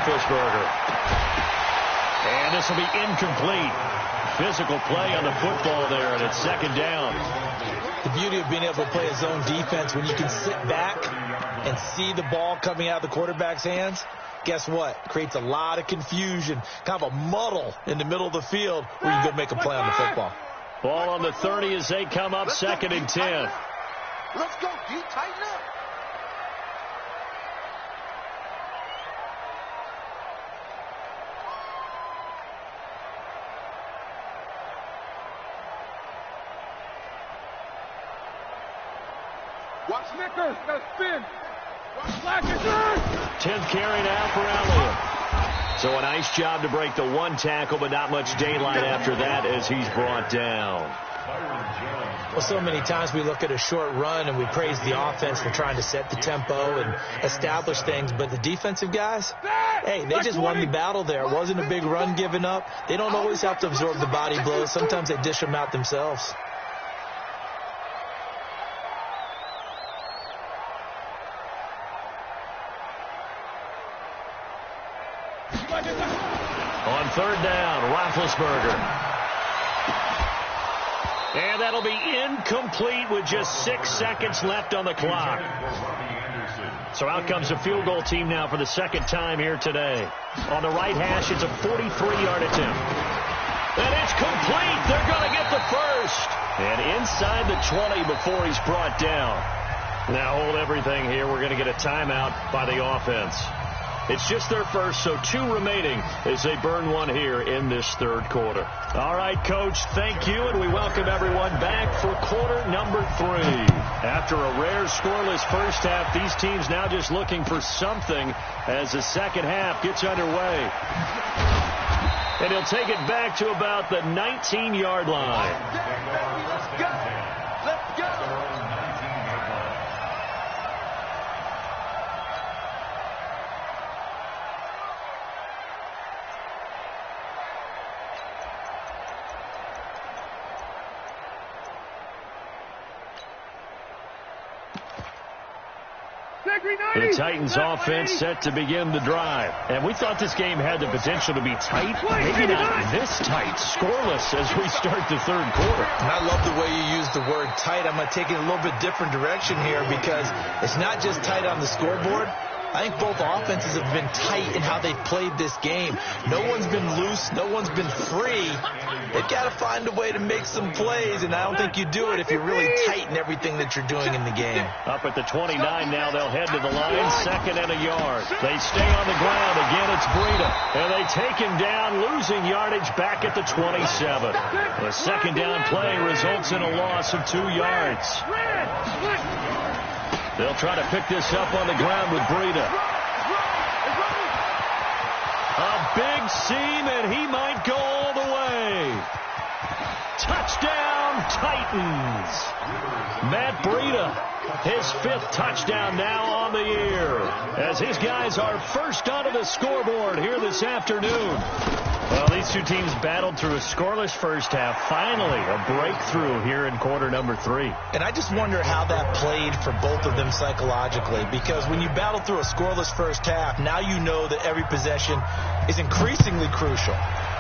Roethlisberger. And this will be incomplete. Physical play on the football there, and it's second down. The beauty of being able to play a zone defense when you can sit back and see the ball coming out of the quarterback's hands, guess what? Creates a lot of confusion, kind of a muddle in the middle of the field where you go make a play on the football. Ball on the 30 as they come up, second and 10. Let's go, D. Tighten up. Watch Snicker. Got to spin. Watch Blackett. 10th carry now for Elliott. So a nice job to break the one tackle, but not much daylight after that as he's brought down. Well, so many times we look at a short run and we praise the offense for trying to set the tempo and establish things, but the defensive guys, hey, they just won the battle there. It wasn't a big run given up. They don't always have to absorb the body blows. Sometimes they dish them out themselves. On third down, Roethlisberger. And that'll be incomplete with just 6 seconds left on the clock. So out comes the field goal team now for the second time here today. On the right hash, it's a 43-yard attempt. And it's complete. They're going to get the first. And inside the 20 before he's brought down. Now hold everything here. We're going to get a timeout by the offense. It's just their first, so 2 remaining as they burn one here in this third quarter. All right, Coach, thank you, and we welcome everyone back for quarter number 3. After a rare scoreless first half, these teams now just looking for something as the second half gets underway. And he'll take it back to about the 19-yard line. Let's go. Let's go. The Titans offense set to begin the drive. And we thought this game had the potential to be tight. Maybe not this tight, scoreless as we start the third quarter. And I love the way you use the word tight. I'm going to take it a little bit different direction here because it's not just tight on the scoreboard. I think both offenses have been tight in how they've played this game. No one's been loose. No one's been free. They've got to find a way to make some plays, and I don't think you do it if you're really tight in everything that you're doing in the game. Up at the 29 now, they'll head to the line, second and a yard. They stay on the ground. Again, it's Breida. And they take him down, losing yardage back at the 27. The second down play results in a loss of 2 yards. They'll try to pick this up on the ground with Breida. A big seam, and he might go all the way. Touchdown, Titans. Matt Breida, his 5th touchdown now on the year, as his guys are first onto the scoreboard here this afternoon. Well, these two teams battled through a scoreless first half. Finally, a breakthrough here in quarter number 3. And I just wonder how that played for both of them psychologically, because when you battle through a scoreless first half, now you know that every possession is increasingly crucial.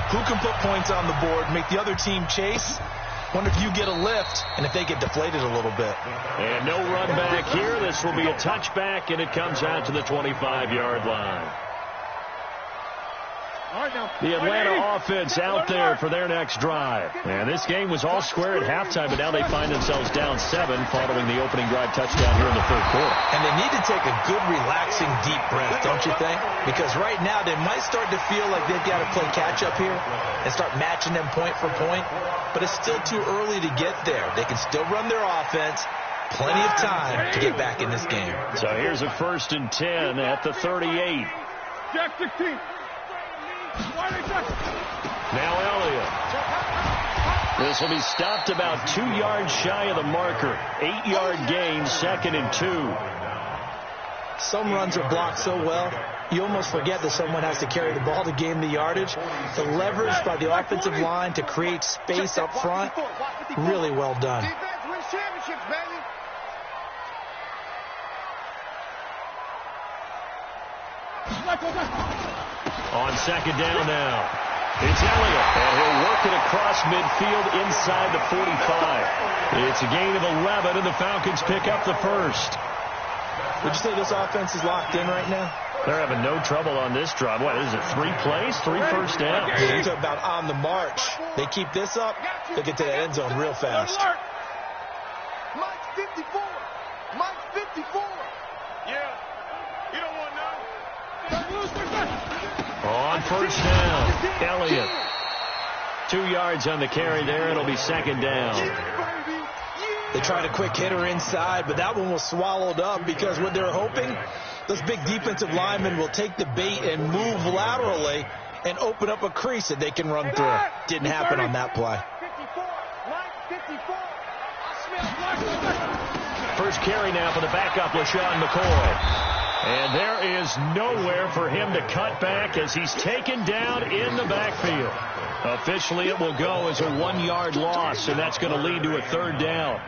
Who can put points on the board, make the other team chase? Wonder if you get a lift and if they get deflated a little bit. And no run back here. This will be a touchback, and it comes out to the 25-yard line. The Atlanta offense out there for their next drive. And this game was all square at halftime, but now they find themselves down 7 following the opening drive touchdown here in the third quarter. And they need to take a good, relaxing, deep breath, don't you think? Because right now they might start to feel like they've got to play catch-up here and start matching them point for point. But it's still too early to get there. They can still run their offense. Plenty of time to get back in this game. So here's a 1st and 10 at the 38. Jack 16. Now Elliott. This will be stopped about 2 yards shy of the marker. 8-yard gain, 2nd and 2. Some runs are blocked so well, you almost forget that someone has to carry the ball to gain the yardage. The leverage by the offensive line to create space up front, really well done. Defense wins championships, baby. On second down now, it's Elliott, and he'll work it across midfield inside the 45. It's a gain of 11, and the Falcons pick up the first. Would you say this offense is locked in right now? They're having no trouble on this drive. What is it, 3 plays, 3 first downs? Yeah, you talk about on the march. They keep this up, they get to that end zone real fast. Mike 54. Mike 54. Yeah. You don't want none. On first down, Elliott. 2 yards on the carry there. It'll be second down. They tried a quick hitter inside, but that one was swallowed up because what they're hoping, those big defensive linemen will take the bait and move laterally and open up a crease that they can run through. Didn't happen on that play. First carry now for the backup, LaShawn McCoy. And there is nowhere for him to cut back as he's taken down in the backfield. Officially, it will go as a 1-yard loss, and that's going to lead to a third down.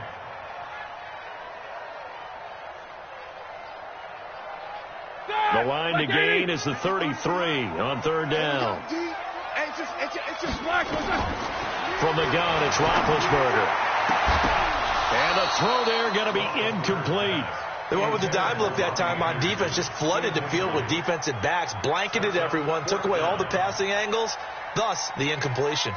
The line to gain is the 33 on third down. From the gun, it's Roethlisberger. And a throw there going to be incomplete. They went with the dime look that time on defense, just flooded the field with defensive backs, blanketed everyone, took away all the passing angles, thus the incompletion.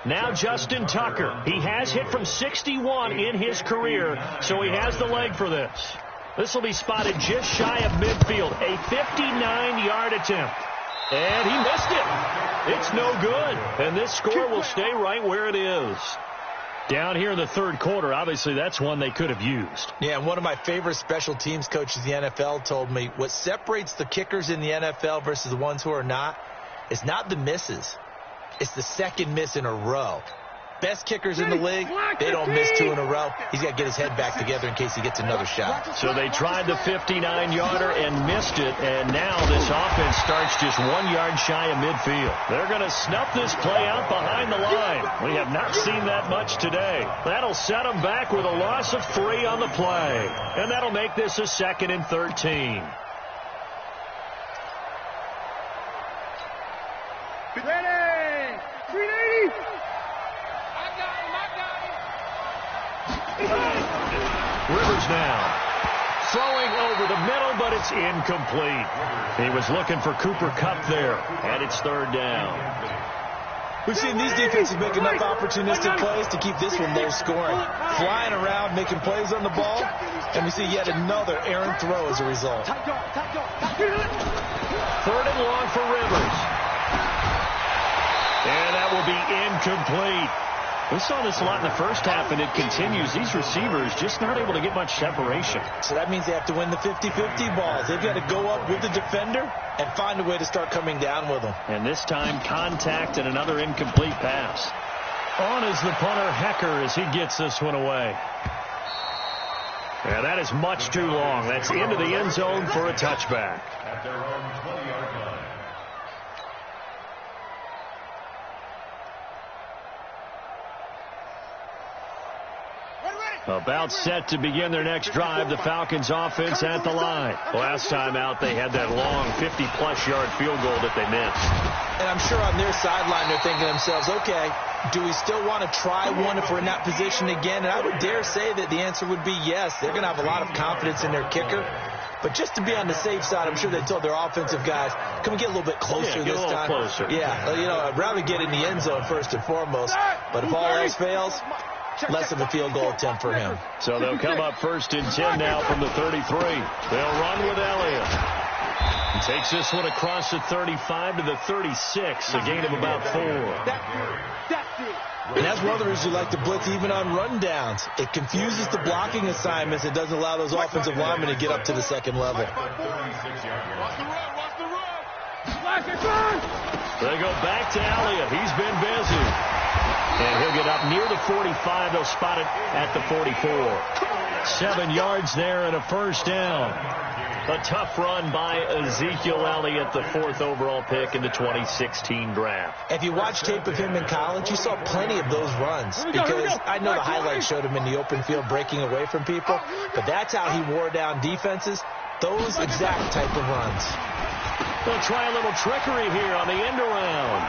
Now Justin Tucker. He has hit from 61 in his career, so he has the leg for this. This will be spotted just shy of midfield, a 59-yard attempt. And he missed it. It's no good. And this score will stay right where it is. Down here in the third quarter, obviously that's one they could have used. Yeah, and one of my favorite special teams coaches in the NFL told me what separates the kickers in the NFL versus the ones who are not is not the misses. It's the second miss in a row. Best kickers in the league, they don't miss 2 in a row. He's got to get his head back together in case he gets another shot. So they tried the 59-yarder and missed it, and now this offense starts just 1 yard shy of midfield. They're going to snuff this play out behind the line. We have not seen that much today. That'll set them back with a loss of 3 on the play, and that'll make this a 2nd and 13. Ready! 380! Rivers now throwing over the middle, but it's incomplete. He was looking for Cooper Kupp there, and it's third down. We've seen these defenses make enough opportunistic plays to keep this one low scoring. Flying around, making plays on the ball, and we see yet another errant throw as a result. 3rd and long for Rivers. And that will be incomplete. We saw this a lot in the first half, and it continues. These receivers just not able to get much separation. So that means they have to win the 50-50 balls. They've got to go up with the defender and find a way to start coming down with them. And this time, contact and another incomplete pass. On is the punter, Hecker, as he gets this one away. Yeah, that is much too long. That's into the end zone for a touchback. At their own 20-yard line. About set to begin their next drive, the Falcons offense at the line. Last time out, they had that long 50-plus yard field goal that they missed. And I'm sure on their sideline, they're thinking to themselves, okay, do we still want to try one if we're in that position again? And I would dare say that the answer would be yes. They're going to have a lot of confidence in their kicker. But just to be on the safe side, I'm sure they told their offensive guys, can we get a little bit closer this time? Closer. Yeah, you know, I'd rather get in the end zone first and foremost. But if all else fails, less of a field goal attempt for him. So they'll come up 1st and 10 now from the 33. They'll run with Elliott. He takes this one across the 35 to the 36, a gain of about 4. And that's one of the reasons you like to blitz even on rundowns. It confuses the blocking assignments. It doesn't allow those offensive linemen to get up to the second level. They go back to Elliott. He's been busy. And he'll get up near the 45. They'll spot it at the 44. 7 yards there and a first down. A tough run by Ezekiel Elliott, the 4th overall pick in the 2016 draft. If you watch tape of him in college, you saw plenty of those runs. Because I know the highlights showed him in the open field breaking away from people. But that's how he wore down defenses. Those exact type of runs. They'll try a little trickery here on the end around.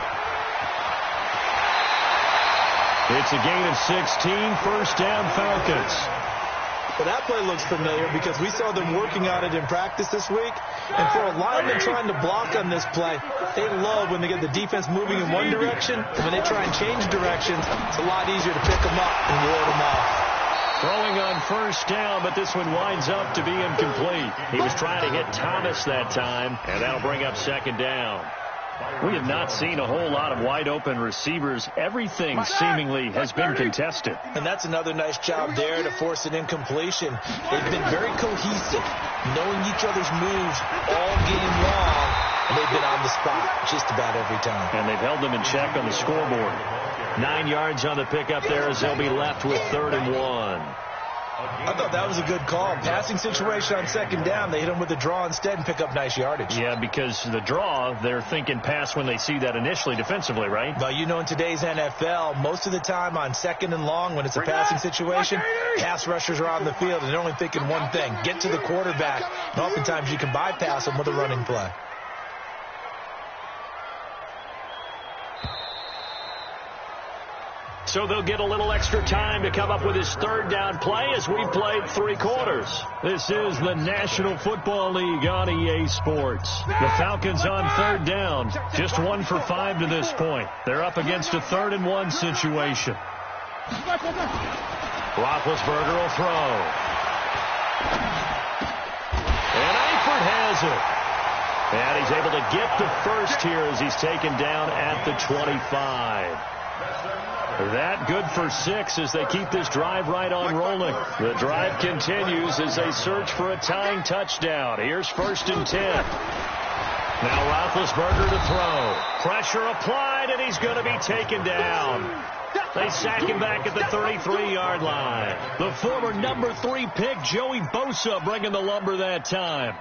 It's a gain of 16, first down Falcons. Well, that play looks familiar because we saw them working on it in practice this week. And for a lineman trying to block on this play, they love when they get the defense moving in one direction. And when they try and change directions, it's a lot easier to pick them up and ward them off. Throwing on first down, but this one winds up to be incomplete. He was trying to hit Thomas that time, and that'll bring up second down. We have not seen a whole lot of wide-open receivers. Everything seemingly has been contested. And that's another nice job there to force an incompletion. They've been very cohesive, knowing each other's moves all game long, and they've been on the spot just about every time. And they've held them in check on the scoreboard. 9 yards on the pickup there as they'll be left with 3rd and 1. I thought that was a good call. Passing situation on second down, they hit him with the draw instead and pick up nice yardage. Yeah, because the draw, they're thinking pass when they see that initially defensively, right? Well, you know, in today's NFL, most of the time on second and long, when it's a passing situation, pass rushers are on the field, and they're only thinking one thing, get to the quarterback. And oftentimes you can bypass them with a running play. So they'll get a little extra time to come up with his 3rd down play as we've played 3 quarters. This is the National Football League on EA Sports. The Falcons on 3rd down, just 1 for 5 to this point. They're up against a 3rd and 1 situation. Roethlisberger will throw. And Eifert has it. And he's able to get the first here as he's taken down at the 25. That good for 6 as they keep this drive right on rolling. The drive continues as they search for a tying touchdown. Here's 1st and 10. Now Roethlisberger to throw. Pressure applied, and he's going to be taken down. They sack him back at the 33-yard line. The former number 3 pick, Joey Bosa, bringing the lumber that time.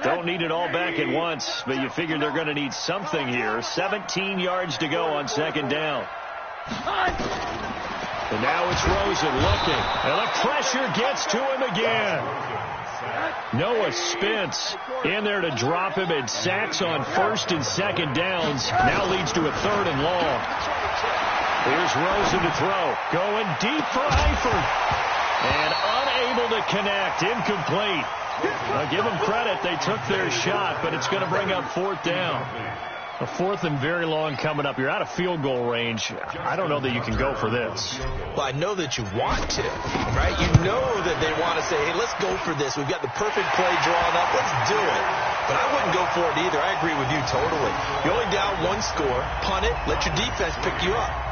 Don't need it all back at once, but you figure they're going to need something here. 17 yards to go on 2nd down. And now it's Rosen looking. And the pressure gets to him again. Noah Spence in there to drop him, and sacks on 1st and 2nd downs. Now leads to a 3rd and long. Here's Rosen to throw. Going deep for Eifert. And unable to connect. Incomplete. I'll give them credit. They took their shot, but it's going to bring up 4th down. A 4th and very long coming up. You're out of field goal range. I don't know that you can go for this. Well, I know that you want to, right? You know that they want to say, hey, let's go for this. We've got the perfect play drawn up. Let's do it. But I wouldn't go for it either. I agree with you totally. You're only down 1 score. Punt it. Let your defense pick you up.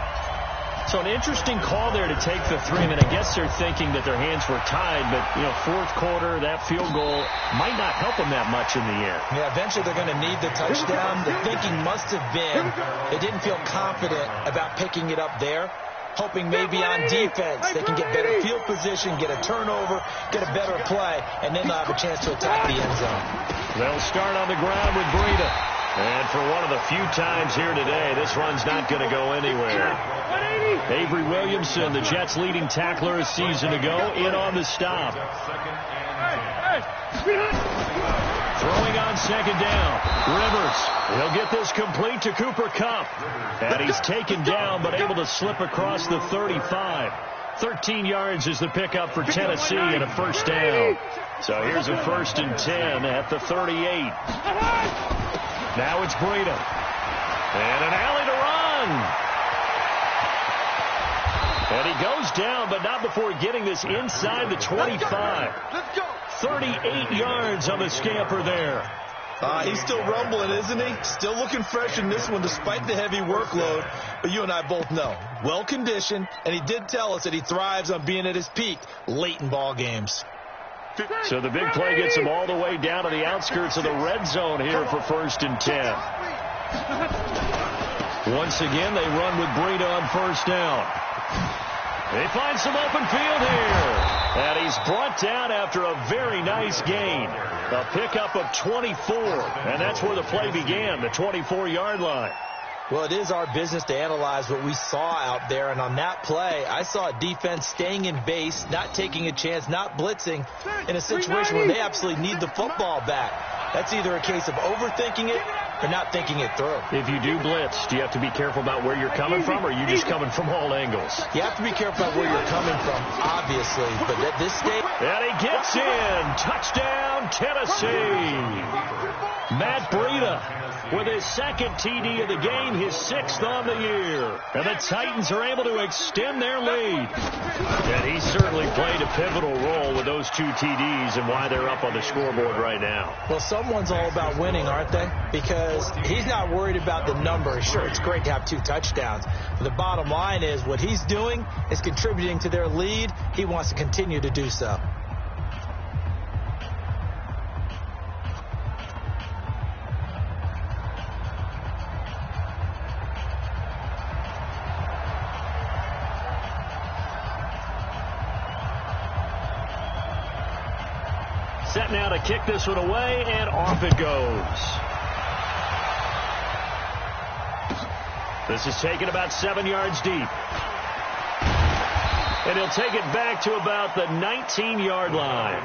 So an interesting call there to take the 3. I mean, I guess they're thinking that their hands were tied, but, you know, 4th quarter, that field goal might not help them that much in the end. Yeah, eventually they're going to need the touchdown. The thinking must have been they didn't feel confident about picking it up there, hoping maybe on defense they can get better field position, get a turnover, get a better play, and then they'll have a chance to attack the end zone. They'll start on the ground with Breida. And for one of the few times here today, this run's not going to go anywhere. Avery Williamson, the Jets' leading tackler a season ago, in on the stop. Throwing on 2nd down. Rivers, he'll get this complete to Cooper Kupp. And he's taken down, but able to slip across the 35. 13 yards is the pickup for Tennessee and a 1st down. So here's a 1st and 10 at the 38. Now it's Breida. And an alley to run. And he goes down, but not before getting this inside the 25. 38 yards on the scamper there. He's still rumbling, isn't he? Still looking fresh in this one despite the heavy workload. But you and I both know, well-conditioned, and he did tell us that he thrives on being at his peak late in ball games. So the big play gets him all the way down to the outskirts of the red zone here for 1st and 10. Once again, they run with Breida on 1st down. They find some open field here. And he's brought down after a very nice gain. A pickup of 24. And that's where the play began, the 24-yard line. Well, it is our business to analyze what we saw out there, and on that play, I saw a defense staying in base, not taking a chance, not blitzing in a situation where they absolutely need the football back. That's either a case of overthinking it or not thinking it through. If you do blitz, do you have to be careful about where you're coming from, or are you just coming from all angles? You have to be careful about where you're coming from, obviously, but at this stage... And he gets in. Touchdown, Tennessee. Matt Breida with his second TD of the game, his 6th on the year. And the Titans are able to extend their lead. And he certainly played a pivotal role with those 2 TDs and why they're up on the scoreboard right now. Well, someone's all about winning, aren't they? Because he's not worried about the number. Sure, it's great to have 2 touchdowns. But the bottom line is what he's doing is contributing to their lead. He wants to continue to do so. Set now to kick this one away, and off it goes. This is taken about 7 yards deep. And he'll take it back to about the 19-yard line.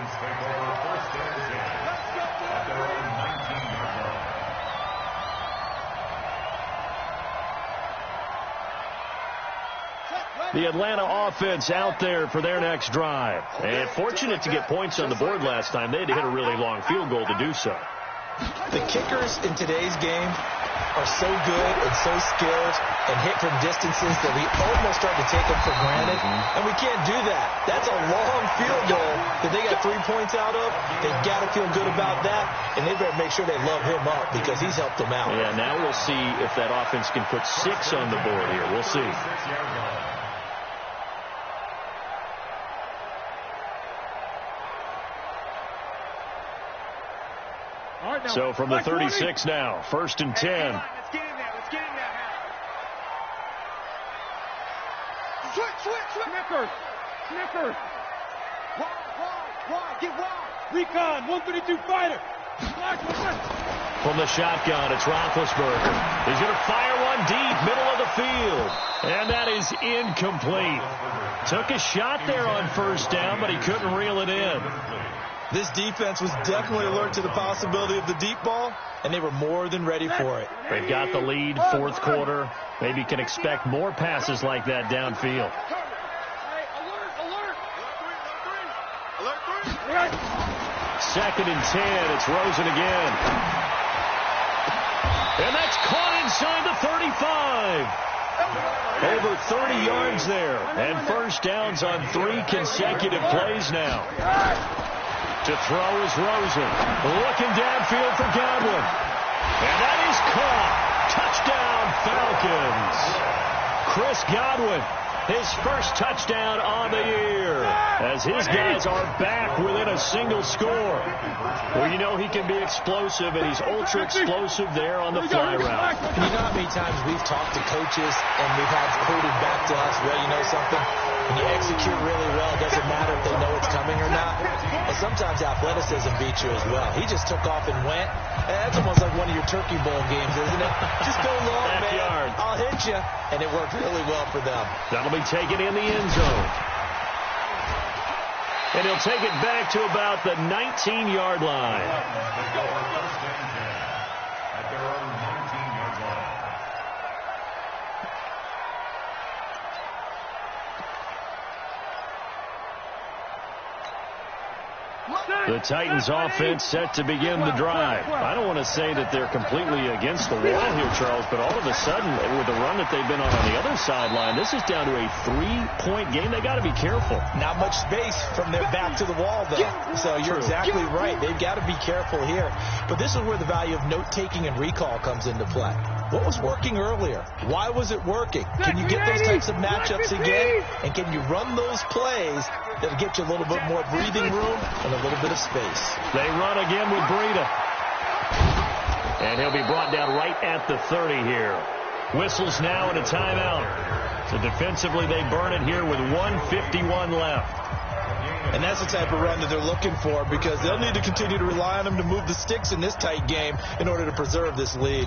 The Atlanta offense out there for their next drive. And fortunate to get points on the board last time. They had to hit a really long field goal to do so. The kickers in today's game are so good and so skilled and hit from distances that we almost start to take them for granted. And we can't do that. That's a long field goal that they got 3 points out of. They've got to feel good about that. And they better make sure they love him up because he's helped them out. Yeah, now we'll see if that offense can put 6 on the board here. We'll see. So from the 36 now, 1st and 10. Let's get in there. Let's get in there. Switch. Snickers. Wide. Get wide. Recon, 132 fighter. From the shotgun, it's Roethlisberger. He's going to fire one deep, middle of the field. And that is incomplete. Took a shot there on 1st down, but he couldn't reel it in. This defense was definitely alert to the possibility of the deep ball, and they were more than ready for it. They've got the lead, 4th quarter. Maybe can expect more passes like that downfield. Alert. 2nd and 10. It's Rosen again. And that's caught inside the 35. Over 30 yards there. And 1st downs on 3 consecutive plays now. To throw is Rosen. Looking downfield for Godwin. And that is caught. Touchdown, Falcons. Chris Godwin, his 1st touchdown on the year, as his guys are back within a single score. Well, you know he can be explosive, and he's ultra-explosive there on the fly route. You know how many times we've talked to coaches, and we've had quoted back to us, well, you know something? When you execute really well, it doesn't matter if they know it's coming or not. And sometimes athleticism beats you as well. He just took off and went. And that's almost like one of your Turkey Bowl games, isn't it? Just go long, Backyard. man. I'll hit you. And it worked really well for them. That'll be taken in the end zone. And he'll take it back to about the 19-yard line. The Titans offense set to begin the drive. I don't want to say that they're completely against the wall here, Charles, but all of a sudden, with the run that they've been on the other sideline, this is down to a 3-point game. They got to be careful. Not much space from their back to the wall, though. So you're exactly right. They've got to be careful here. But this is where the value of note-taking and recall comes into play. What was working earlier? Why was it working? Can you get those types of matchups again? And can you run those plays that'll get you a little bit more breathing room and a little bit of space? They run again with Breida. And he'll be brought down right at the 30 here. Whistles now and a timeout. So defensively they burn it here with 1:51 left. And that's the type of run that they're looking for, because they'll need to continue to rely on him to move the sticks in this tight game in order to preserve this lead.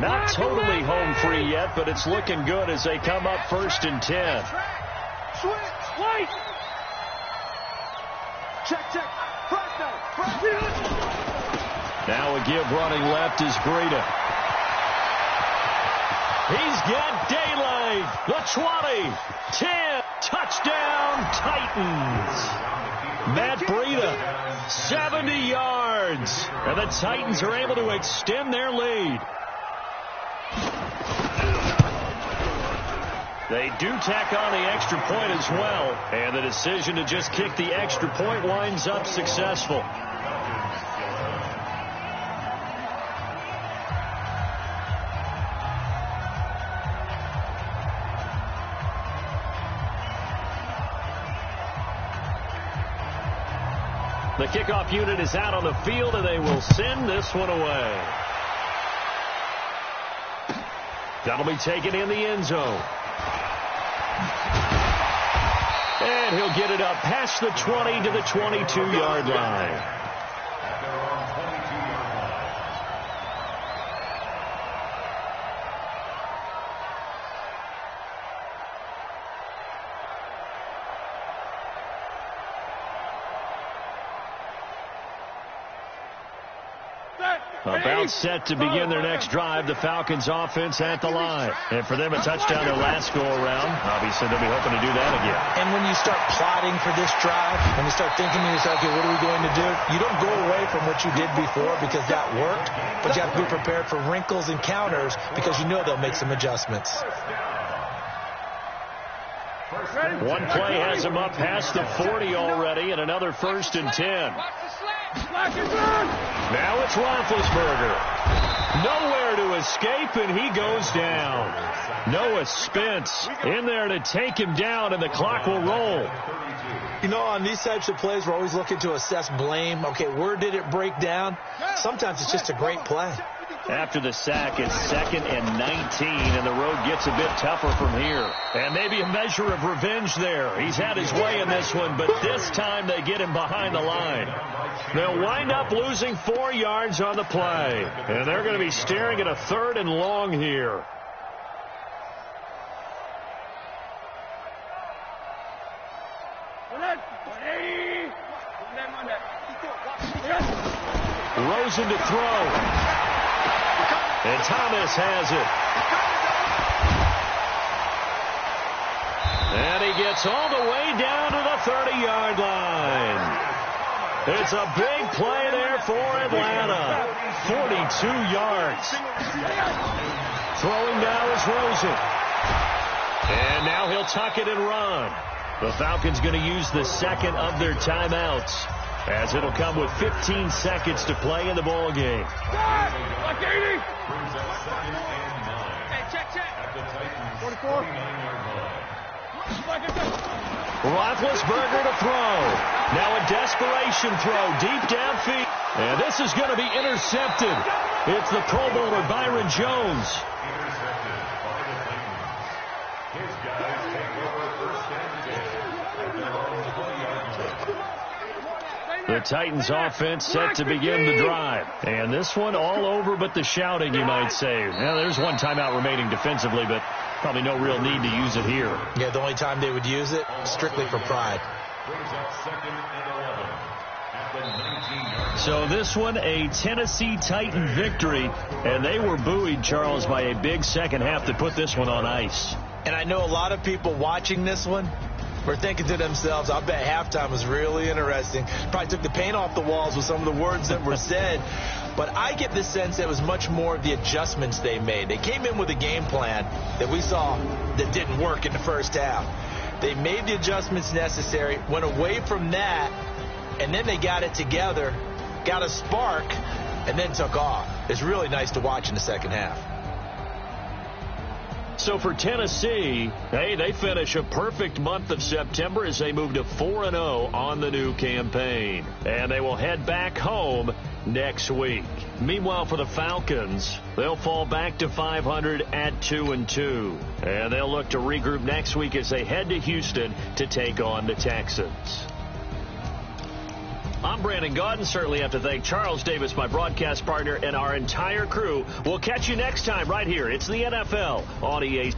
Not totally home free yet, but it's looking good as they come up 1st and 10. Now a give running left is Breida. He's got daylight. The 20, 10, touchdown Titans. Matt Breida, 70 yards. And the Titans are able to extend their lead. They do tack on the extra point as well. And the decision to just kick the extra point winds up successful. The kickoff unit is out on the field, and they will send this one away. That'll be taken in the end zone. And he'll get it up past the 20 to the 22-yard line. About set to begin their next drive, the Falcons offense at the line. And for them, a touchdown their last go-around. Obviously, they'll be hoping to do that again. And when you start plotting for this drive, when you start thinking to yourself, okay, what are we going to do? You don't go away from what you did before because that worked, but you have to be prepared for wrinkles and counters because you know they'll make some adjustments. One play has him up past the 40 already, and another 1st and 10. Now it's Roethlisberger. Nowhere to escape, and he goes down. Noah Spence in there to take him down, and the clock will roll. You know, on these types of plays, we're always looking to assess blame. Okay, where did it break down? Sometimes it's just a great play. After the sack, it's 2nd and 19, and the road gets a bit tougher from here. And maybe a measure of revenge there. He's had his way in this one, but this time they get him behind the line. They'll wind up losing 4 yards on the play. And they're going to be staring at a 3rd and long here. Rosen to throw. And Thomas has it. And he gets all the way down to the 30-yard line. It's a big play there for Atlanta. 42 yards. Throwing now is Rosen. And now he'll tuck it and run. The Falcons going to use the second of their timeouts, as it'll come with 15 seconds to play in the ball game. Roethlisberger to throw. Now a desperation throw deep downfield. And this is going to be intercepted. It's the Pro Bowler Byron Jones. The Titans offense set to begin the drive. And this one all over but the shouting, you might say. Now, there's one timeout remaining defensively, but probably no real need to use it here. Yeah, the only time they would use it, strictly for pride. So this one, a Tennessee Titan victory. And they were buoyed, Charles, by a big second half that put this one on ice. And I know a lot of people watching this one were thinking to themselves, I bet halftime was really interesting. Probably took the paint off the walls with some of the words that were said. But I get the sense that it was much more of the adjustments they made. They came in with a game plan that we saw that didn't work in the first half. They made the adjustments necessary, went away from that, and then they got it together, got a spark, and then took off. It's really nice to watch in the second half. So for Tennessee, hey, they finish a perfect month of September as they move to 4-0 on the new campaign. And they will head back home next week. Meanwhile, for the Falcons, they'll fall back to 500 at 2-2. And they'll look to regroup next week as they head to Houston to take on the Texans. I'm Brandon Gaudin. Certainly have to thank Charles Davis, my broadcast partner, and our entire crew. We'll catch you next time right here. It's the NFL on EA.